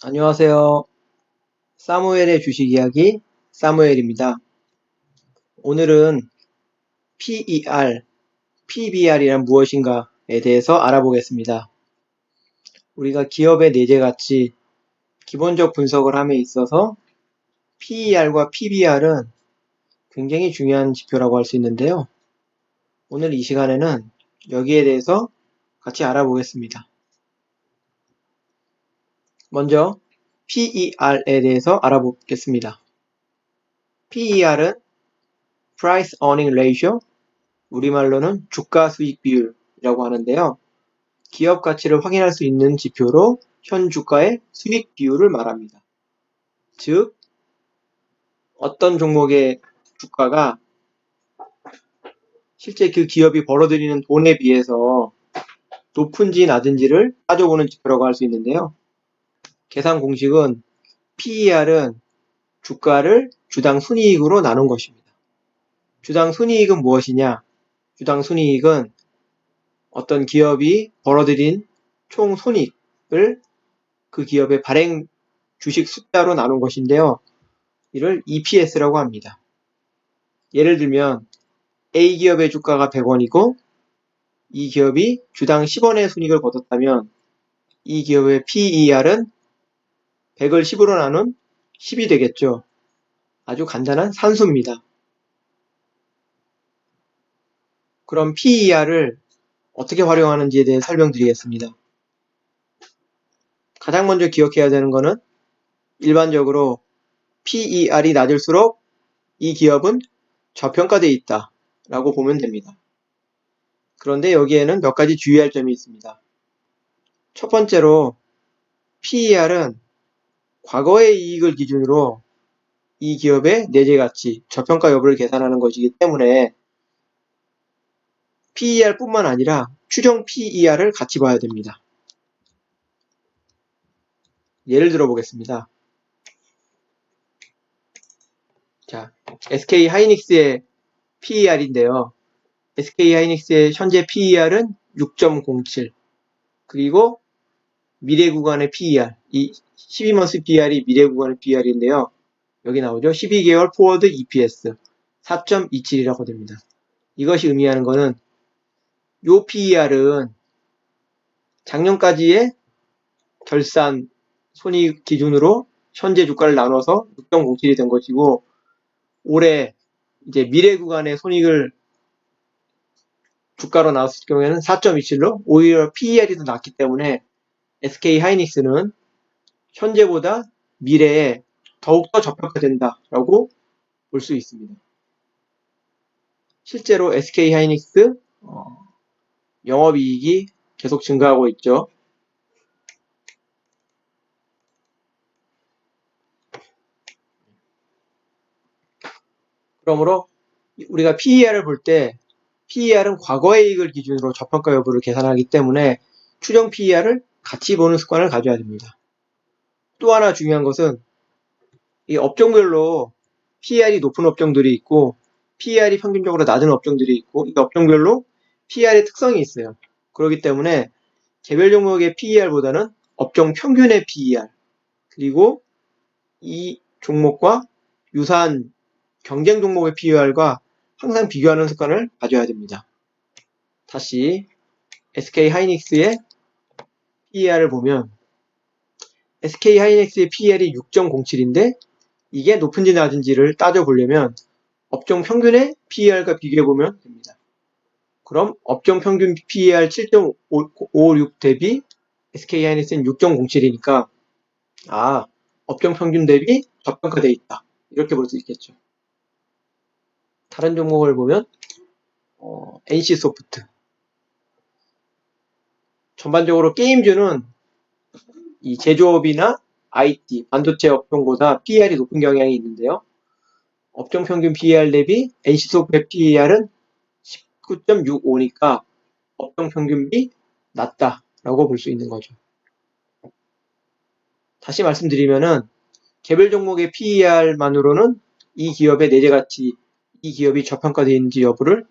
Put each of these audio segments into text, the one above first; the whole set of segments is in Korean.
안녕하세요. 사무엘의 주식 이야기 사무엘입니다. 오늘은 PER, PBR이란 무엇인가에 대해서 알아보겠습니다. 우리가 기업의 내재 가치 기본적 분석을 함에 있어서 PER과 PBR은 굉장히 중요한 지표라고 할 수 있는데요. 오늘 이 시간에는 여기에 대해서 같이 알아보겠습니다. 먼저 PER에 대해서 알아보겠습니다. PER은 Price Earning Ratio, 우리말로는 주가 수익 비율이라고 하는데요. 기업 가치를 확인할 수 있는 지표로 현 주가의 수익 비율을 말합니다. 즉, 어떤 종목의 주가가 실제 그 기업이 벌어들이는 돈에 비해서 높은지 낮은지를 따져보는 지표라고 할 수 있는데요. 계산 공식은 PER은 주가를 주당 순이익으로 나눈 것입니다. 주당 순이익은 무엇이냐? 주당 순이익은 어떤 기업이 벌어들인 총 손익을 그 기업의 발행 주식 숫자로 나눈 것인데요. 이를 EPS라고 합니다. 예를 들면 A 기업의 주가가 100원이고 이 기업이 주당 10원의 순이익을 거뒀다면 이 기업의 PER은 100을 10으로 나눈 10이 되겠죠. 아주 간단한 산수입니다. 그럼 PER을 어떻게 활용하는지에 대해 설명드리겠습니다. 가장 먼저 기억해야 되는 것은 일반적으로 PER이 낮을수록 이 기업은 저평가되어 있다 라고 보면 됩니다. 그런데 여기에는 몇 가지 주의할 점이 있습니다. 첫 번째로 PER은 과거의 이익을 기준으로 이 기업의 내재 가치, 저평가 여부를 계산하는 것이기 때문에 PER뿐만 아니라 추정 PER을 같이 봐야 됩니다. 예를 들어 보겠습니다. 자, SK 하이닉스의 PER인데요. SK 하이닉스의 현재 PER은 6.07. 그리고 미래 구간의 PER, 이 12month PER이 미래 구간의 PER인데요. 여기 나오죠. 12개월 포워드 EPS 4.27이라고 됩니다. 이것이 의미하는 것은 요 PER은 작년까지의 결산 손익 기준으로 현재 주가를 나눠서 6.07이 된 것이고 올해 이제 미래 구간의 손익을 주가로 나왔을 경우에는 4.27로 오히려 PER이 더 낮기 때문에 SK 하이닉스는 현재보다 미래에 더욱더 저평가된다라고 볼 수 있습니다. 실제로 SK 하이닉스 영업이익이 계속 증가하고 있죠. 그러므로 우리가 PER을 볼 때 PER은 과거의 이익을 기준으로 저평가 여부를 계산하기 때문에 추정 PER을 같이 보는 습관을 가져야 됩니다. 또 하나 중요한 것은 이 업종별로 PER이 높은 업종들이 있고 PER이 평균적으로 낮은 업종들이 있고 이 업종별로 PER의 특성이 있어요. 그렇기 때문에 개별 종목의 PER보다는 업종 평균의 PER 그리고 이 종목과 유사한 경쟁 종목의 PER과 항상 비교하는 습관을 가져야 됩니다. 다시 SK 하이닉스의 PER을 보면 SK 하이닉스의 PER이 6.07인데 이게 높은지 낮은지를 따져보려면 업종 평균의 PER과 비교해보면 됩니다. 그럼 업종 평균 PER 7.56 대비 SK 하이닉스는 6.07이니까 업종 평균 대비 저평가되어 있다. 이렇게 볼 수 있겠죠. 다른 종목을 보면 NC소프트 전반적으로 게임주는 이 제조업이나 IT, 반도체 업종보다 PER이 높은 경향이 있는데요. 업종 평균 PER 대비 NC소프트의 PER은 19.65니까 업종 평균비 낮다라고 볼 수 있는 거죠. 다시 말씀드리면은 개별 종목의 PER만으로는 이 기업의 내재 가치, 이 기업이 저평가되어 있는지 여부를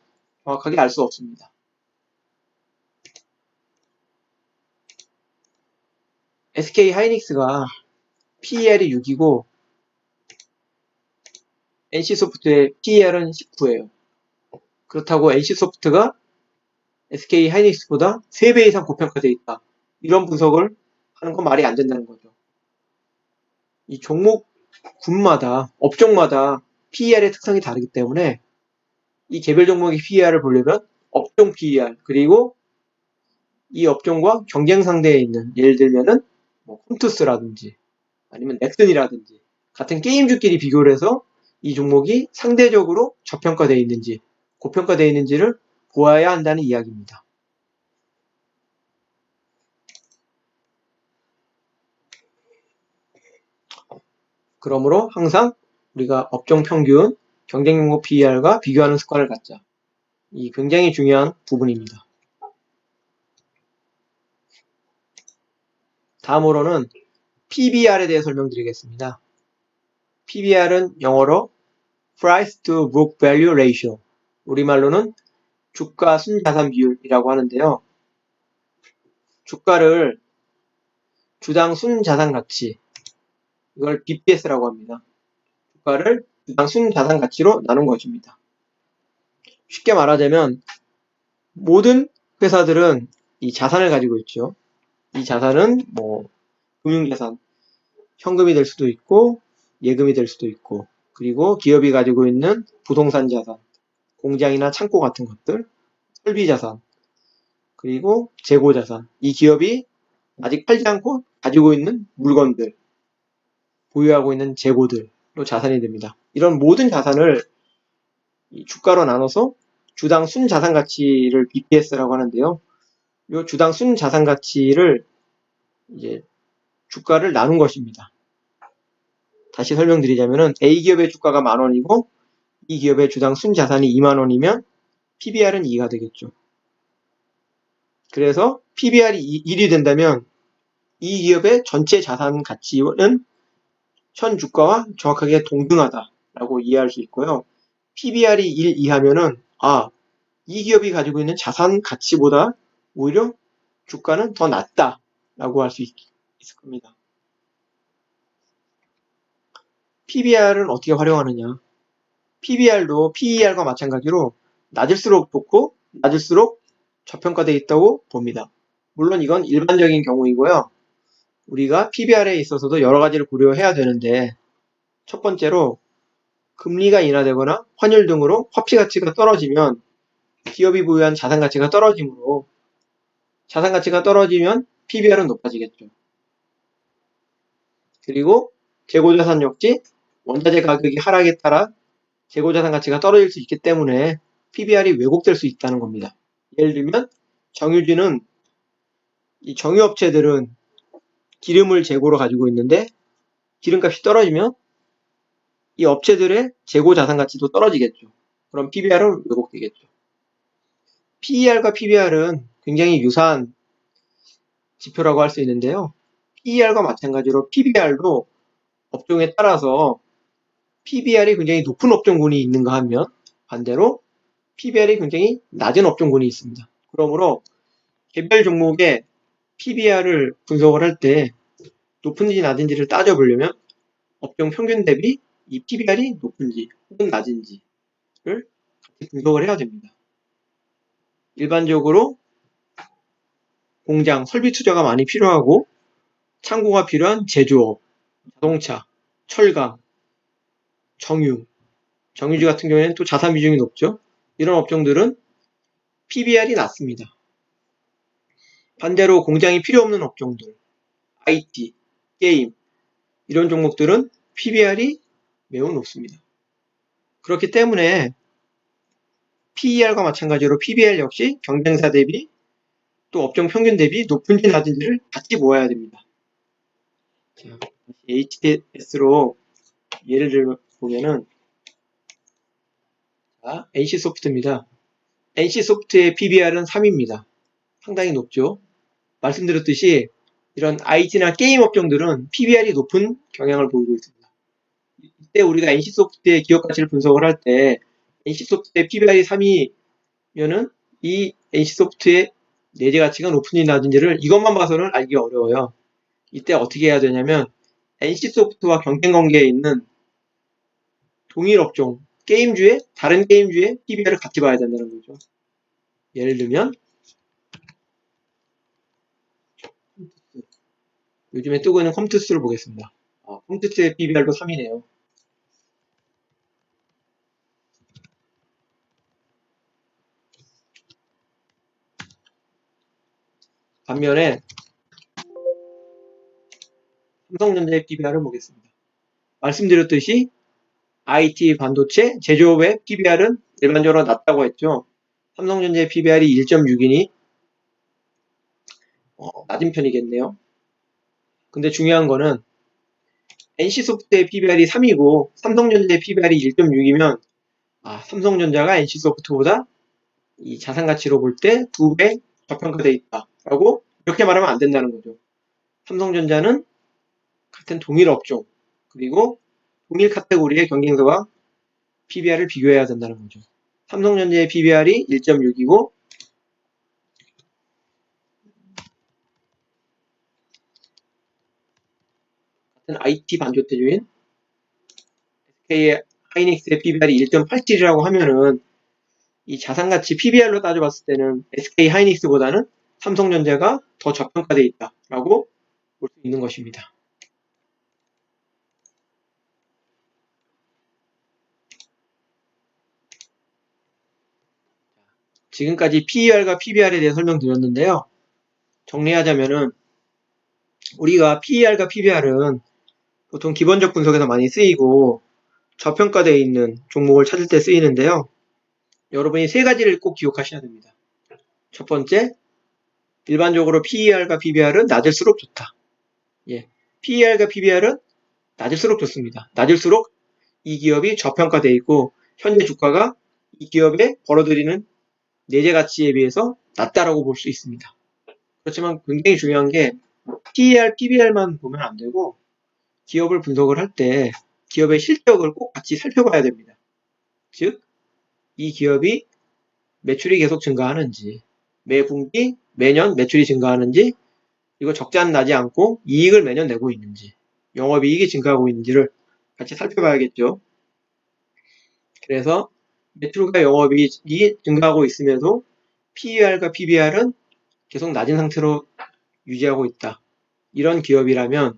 정확하게 알 수 없습니다. SK 하이닉스가 PER이 6이고 NC소프트의 PER은 19예요. 그렇다고 NC소프트가 SK하이닉스보다 3배 이상 고평가되어 있다. 이런 분석을 하는 건 말이 안 된다는 거죠. 이 종목군마다, 업종마다 PER의 특성이 다르기 때문에 이 개별 종목의 PER을 보려면 업종 PER, 그리고 이 업종과 경쟁 상대에 있는, 예를 들면은 뭐 콘투스라든지 아니면 넥슨이라든지 같은 게임주끼리 비교를 해서 이 종목이 상대적으로 저평가되어 있는지 고평가되어 있는지를 보아야 한다는 이야기입니다. 그러므로 항상 우리가 업종 평균, 경쟁 종목 PER과 비교하는 습관을 갖자. 이 굉장히 중요한 부분입니다. 다음으로는 PBR에 대해 설명드리겠습니다. PBR은 영어로 Price to Book Value Ratio, 우리말로는 주가 순자산 비율이라고 하는데요. 주가를 주당 순자산 가치, 이걸 BPS라고 합니다. 주가를 주당 순자산 가치로 나눈 것입니다. 쉽게 말하자면 모든 회사들은 이 자산을 가지고 있죠. 이 자산은 뭐 금융자산, 현금이 될 수도 있고 예금이 될 수도 있고, 그리고 기업이 가지고 있는 부동산 자산, 공장이나 창고 같은 것들, 설비 자산, 그리고 재고 자산, 이 기업이 아직 팔지 않고 가지고 있는 물건들, 보유하고 있는 재고들로 자산이 됩니다. 이런 모든 자산을 주가로 나눠서 주당 순자산 가치를 BPS라고 하는데요. 이 주당 순자산 가치를 이제 주가를 나눈 것입니다. 다시 설명드리자면은 A 기업의 주가가 10,000원이고 이 기업의 주당 순자산이 20,000원이면 PBR은 2가 되겠죠. 그래서 PBR이 1이 된다면 이 기업의 전체 자산 가치는 현 주가와 정확하게 동등하다라고 이해할 수 있고요. PBR이 1 이하면은 이 기업이 가지고 있는 자산 가치보다 오히려 주가는 더 낮다라고 할 수 있을 겁니다. PBR은 어떻게 활용하느냐? PBR도 PER과 마찬가지로 낮을수록 좋고 낮을수록 저평가되어 있다고 봅니다. 물론 이건 일반적인 경우이고요. 우리가 PBR에 있어서도 여러 가지를 고려해야 되는데, 첫 번째로 금리가 인하되거나 환율 등으로 화폐 가치가 떨어지면 기업이 보유한 자산 가치가 떨어지므로 자산 가치가 떨어지면 PBR은 높아지겠죠. 그리고 재고자산 역시 원자재 가격이 하락에 따라 재고자산 가치가 떨어질 수 있기 때문에 PBR이 왜곡될 수 있다는 겁니다. 예를 들면 정유주는, 이 정유업체들은 기름을 재고로 가지고 있는데 기름값이 떨어지면 이 업체들의 재고 자산 가치도 떨어지겠죠. 그럼 PBR은 왜곡되겠죠. PER과 PBR은 굉장히 유사한 지표라고 할 수 있는데요. PER과 마찬가지로 PBR도 업종에 따라서 PBR이 굉장히 높은 업종군이 있는가 하면 반대로 PBR이 굉장히 낮은 업종군이 있습니다. 그러므로 개별 종목의 PBR을 분석을 할 때 높은지 낮은지를 따져보려면 업종 평균 대비 이 PBR이 높은지 혹은 낮은지를 같이 분석을 해야 됩니다. 일반적으로 공장, 설비 투자가 많이 필요하고 창고가 필요한 제조업, 자동차, 철강, 정유주 같은 경우에는 또 자산 비중이 높죠. 이런 업종들은 PBR이 낮습니다. 반대로 공장이 필요 없는 업종들, IT, 게임, 이런 종목들은 PBR이 매우 높습니다. 그렇기 때문에 PER과 마찬가지로 PBR 역시 경쟁사 대비 또 업종 평균 대비 높은지 낮은지를 같이 모아야 됩니다. 자, HTS로 예를 들어 보면은 NC소프트입니다. NC소프트의 PBR은 3입니다. 상당히 높죠. 말씀드렸듯이 이런 IT나 게임 업종들은 PBR이 높은 경향을 보이고 있습니다. 이때 우리가 NC소프트의 기업 가치를 분석을 할 때 NC소프트의 PBR이 3이면은 이 NC소프트의 내재 가치가 높은지 낮은지를 이것만 봐서는 알기 어려워요. 이때 어떻게 해야 되냐면 NC소프트와 경쟁관계에 있는 동일 업종, 게임주의, 다른 게임주의 PBR을 같이 봐야 된다는 거죠. 예를 들면 요즘에 뜨고 있는 컴투스를 보겠습니다. 컴투스의 PBR도 3이네요. 반면에 삼성전자의 PBR을 보겠습니다. 말씀드렸듯이 IT 반도체 제조업의 PBR은 일반적으로 낮다고 했죠. 삼성전자의 PBR이 1.6이니 낮은 편이겠네요. 근데 중요한 거는 NC소프트의 PBR이 3이고 삼성전자의 PBR이 1.6이면 삼성전자가 NC소프트보다 이 자산가치로 볼 때 2배 저평가되어 있다라고 이렇게 말하면 안 된다는 거죠. 삼성전자는 같은 동일 업종 그리고 동일 카테고리의 경쟁사와 PBR을 비교해야 된다는 거죠. 삼성전자의 PBR이 1.6이고 같은 IT 반도체주인 SK 하이닉스의 PBR이 1.87이라고 하면은 이 자산가치 PBR로 따져봤을 때는 SK 하이닉스보다는 삼성전자가 더 저평가되어 있다라고 볼 수 있는 것입니다. 지금까지 PER과 PBR에 대해 설명드렸는데요. 정리하자면은 우리가 PER과 PBR은 보통 기본적 분석에서 많이 쓰이고 저평가되어 있는 종목을 찾을 때 쓰이는데요. 여러분이 세 가지를 꼭 기억하셔야 됩니다. 첫 번째, 일반적으로 PER과 PBR은 낮을수록 좋다. PER과 PBR은 낮을수록 좋습니다. 낮을수록 이 기업이 저평가되어 있고 현재 주가가 이 기업에 벌어들이는 내재 가치에 비해서 낮다라고 볼 수 있습니다. 그렇지만 굉장히 중요한 게 PER, PBR만 보면 안 되고 기업을 분석을 할 때 기업의 실적을 꼭 같이 살펴봐야 됩니다. 즉, 이 기업이 매출이 계속 증가하는지, 매 분기, 매년 매출이 증가하는지, 그리고 적자는 나지 않고 이익을 매년 내고 있는지, 영업이익이 증가하고 있는지를 같이 살펴봐야겠죠. 그래서 매출과 영업이익이 증가하고 있음에도 PER과 PBR은 계속 낮은 상태로 유지하고 있다. 이런 기업이라면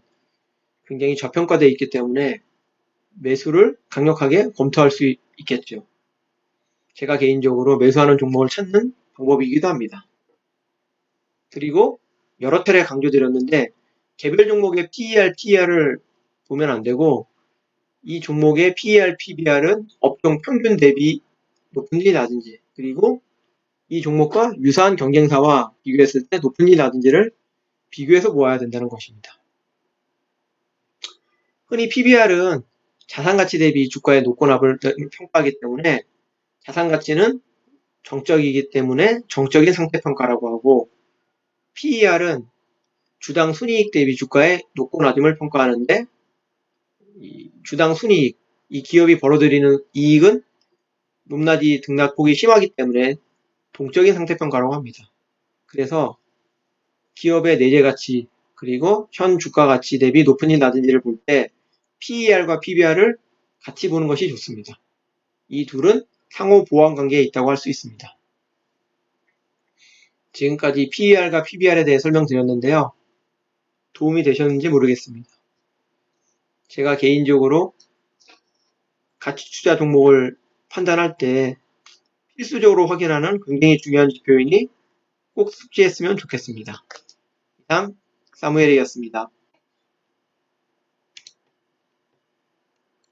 굉장히 저평가되어 있기 때문에 매수를 강력하게 검토할 수 있겠죠. 제가 개인적으로 매수하는 종목을 찾는 방법이기도 합니다. 그리고 여러 차례 강조드렸는데 개별 종목의 PER, PER을 보면 안 되고 이 종목의 PER, PBR은 업종 평균 대비 높은지 낮은지 그리고 이 종목과 유사한 경쟁사와 비교했을 때 높은지 낮은지를 비교해서 모아야 된다는 것입니다. 흔히 PBR은 자산가치 대비 주가의 노권합을 평가하기 때문에 자산가치는 정적이기 때문에 정적인 상태평가라고 하고 PER은 주당 순이익 대비 주가의 높고 낮음을 평가하는데 주당 순이익, 이 기업이 벌어들이는 이익은 높낮이 등락폭이 심하기 때문에 동적인 상태평가라고 합니다. 그래서 기업의 내재가치 그리고 현 주가가치 대비 높은지 낮은지를 볼 때 PER과 PBR을 같이 보는 것이 좋습니다. 이 둘은 상호 보완 관계에 있다고 할 수 있습니다. 지금까지 PER과 PBR에 대해 설명드렸는데요. 도움이 되셨는지 모르겠습니다. 제가 개인적으로 가치 투자 종목을 판단할 때 필수적으로 확인하는 굉장히 중요한 지표이니 꼭 숙지했으면 좋겠습니다. 이상 사무엘이었습니다.